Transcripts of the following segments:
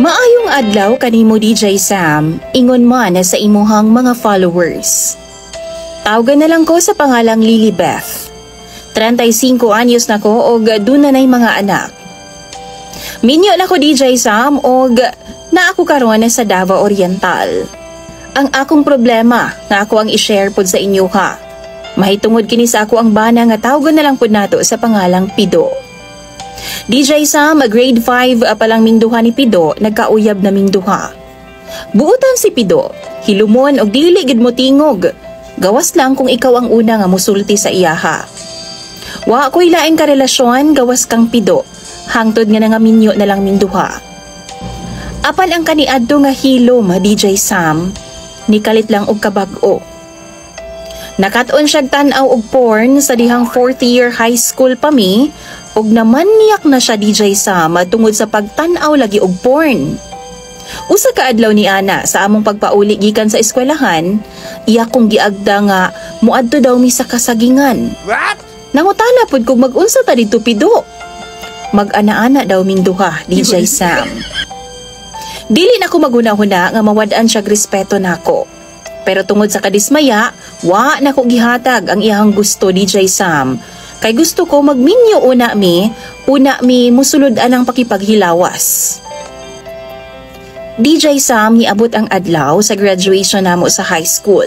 Maayong adlaw kanimo DJ Sam, ingon mo na sa imuhang mga followers. Tawagan na lang ko sa pangalang Lilibeth. 35 anyos na ko og dunay mga anak. Minyo na ko DJ Sam og na ako karon sa Davao Oriental. Ang akong problema nga ako ang i-share pod sa inyo ha. Mahitungod kini sa ako ang bana nga tawagan na lang pod nato sa pangalang Pido. DJ Sam, grade 5 pa lang ming duha ni Pido, nagkauyab na ming duha. Buutan si Pido, hilumon og dili gid mo tingog. Gawas lang kung ikaw ang una nga musulti sa iyaha. Wa ko'y laing karelasyon, gawas kang Pido. Hangtod nga nangaminyo na lang ming duha. Apan ang kaniadto nga hilom, DJ Sam, nikalit lang og kabag-o. Nakaton siya tan-aw og porn sa dihang 4th year high school pa mi, og naman niyak na siya DJ Sam tungod sa pagtan-aw lagi og porn. Usa ka adlaw ni ana sa among pagpauli gikan sa eskwelahan, iya kong giagda nga muadto daw mi sa kasagingan. What? Nangutana pud kog mag-unsa ta didto Pido. Mag-ana-ana daw ming duha, DJ Sam. Dili na ko maguna-huna nga mawad-an siya respeto nako. Pero tungod sa kadismaya, wa na ko gihatag ang iyang gusto DJ Sam. Kay gusto ko magminyo una mi musulod-an ang pakipaghilawas. DJ Sam, niabot ang adlaw sa graduation namo sa high school.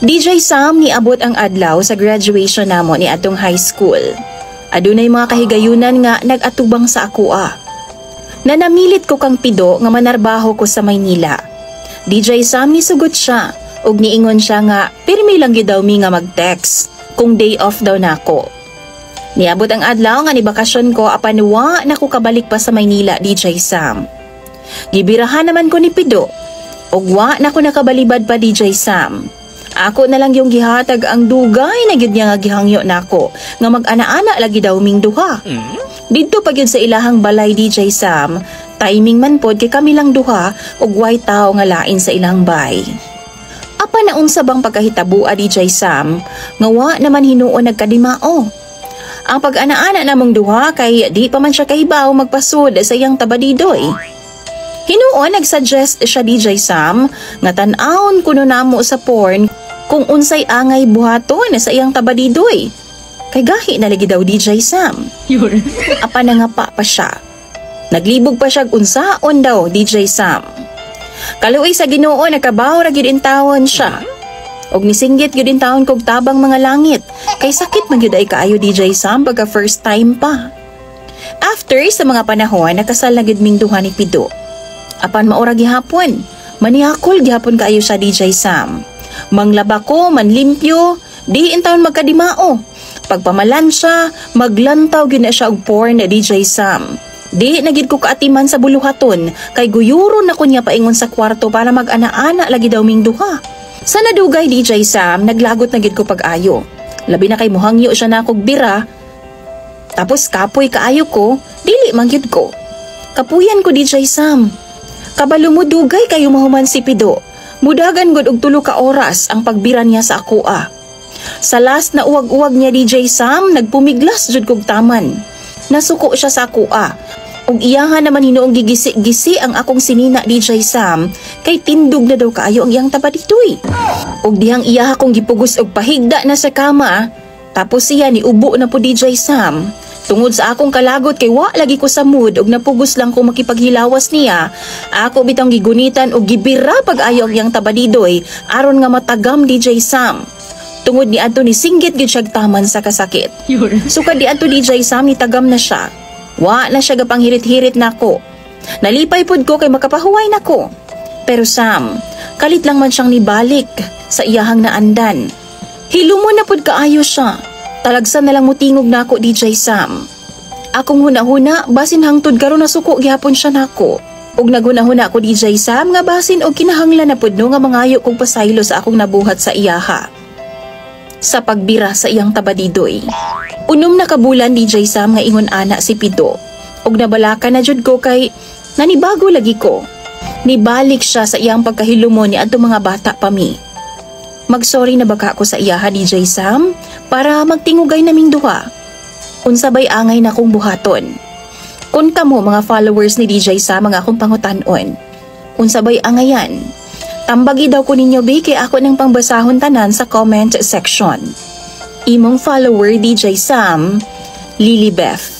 DJ Sam, niabot ang adlaw sa graduation namo ni atong high school. Adunay mga kahigayunan nga nag-atubang sa akoa. Nanamilit ko kang Pido nga manarbaho ko sa Maynila. DJ Sam, nisugot siya ug niingon siya nga pirmi lang gyud daw mi nga mag-text kung day off daw nako. Niabot ang adlaw nga ni bakasyon ko apan wa na ko kabalik pa sa Maynila, DJ Sam. Gibirahan naman ko ni Pido ug wa na ko nakabalibad pa, DJ Sam. Ako na lang yung gihatag ang dugay na gyud niya nga gihangyo nako nga mag-ana-ana lagi daw ming duha. Didto pa gyud sa ilahang balay, DJ Sam. Timing man pod kay kami lang duha ug way tao nga lain sa ilang bay. Apa na unsa bang pagkahitabua, DJ Sam, nga wa naman hinuon nagkadimao. Ang pag-ana-ana namong duha kay di pa man siya kahibaw magpasud sa iyang tabadidoy. Hinuon nagsuggest siya, DJ Sam, nga tan-awon kuno namo sa porn kung unsay angay buhaton sa iyang tabadidoy. Kay gahi na lagi daw, DJ Sam. Apa na nga pa siya. Naglibog pa siya unsaon daw, DJ Sam. Kaluoy sa Ginoo nakabaw ra gyud intawon siya. Og nisinggit gyud intawon kog tabang mga langit. Kay sakit man gyud ay kaayo, DJ Sam, pagka first time pa. After sa mga panahon nakasal na gyud ming duha ni Pido. Apan maura gihapon, maniakol gihapon kaayo sa DJ Sam. Manglaba ko, manlimpyo, di intawon magkadimao. Pagpamalan siya, maglantaw gyud na siya og porn na DJ Sam. Di nagid ko kaatiman sa buluhaton kay guyuron na ko niya paingon sa kwarto para mag-ana-ana lagi daw ming duha. Sa nadugay, DJ Sam, naglagot na gid ko pag-ayo. Labi na kay muhangyo siya na kog bira. Tapos kapoy kaayo ko, dili man gyud ko. Kapuyan ko, DJ Sam. Kabalo mo dugay kayo mahuman si Pido. Mudagan gud og 3 ka oras ang pagbira niya sa akoa. Sa last na uwag-uwag niya, DJ Sam, nagpumiglas jud kog taman. Nasuko siya sa akoa. Ug iyahan naman hinuong gigisi-gisi ang akong sinina, DJ Sam, kay tindog na daw kaayo ang iyang tabaditoy. Ug dihang iyaha kong gipugos og pahigda na sa kama, tapos siya ni ubo na po, DJ Sam. Tungod sa akong kalagot kay wa lagi ko sa mood ug napugos lang ko makipaghilawas niya, ako bitang gigunitan og gibira pag-ayo ang iyang tabadidoy aron nga matagam, DJ Sam. Tungod ni adto ni singgit gid siya taman sa kasakit. Sukad di adto, DJ Sam, nitagam na siya. Wa na siya gapanghirit-hirit nako. Nalipay pud ko kay makapahuway nako. Pero Sam, kalit lang man siyang nibalik sa iyahang naandan. Hilumon na pud kaayo siya. Talagsan na lang mutingog nako, DJ Sam. Akong huna-huna basin hangtod karon nasuko gihapon siya nako. Ug naghuna-huna ko, DJ Sam, nga basin og kinahanglan na pud no nga mangayo kog pasaylo sa akong nabuhat sa iyaha. Sa pagbira sa iyang tabadidoy. Unom na kabulan, DJ Sam, nga ingon ana si Pido. Og nabalaka na jud ko kay nanibago lagi ko. Nibalik siya sa iyang pagkahilumon ni adto mga bata pa mi. Magsorry na baka ko sa iyaha, DJ Sam, para magtingugay naming duha. Unsabay angay na kong buhaton. Kung kamo mga followers ni DJ Sam mga akong pangutanon, unsabay angayan, tambagi daw ko ninyo be kay ako ng pangbasahon tanan sa comment section. Imong follower DJ Sam, Lily Beth.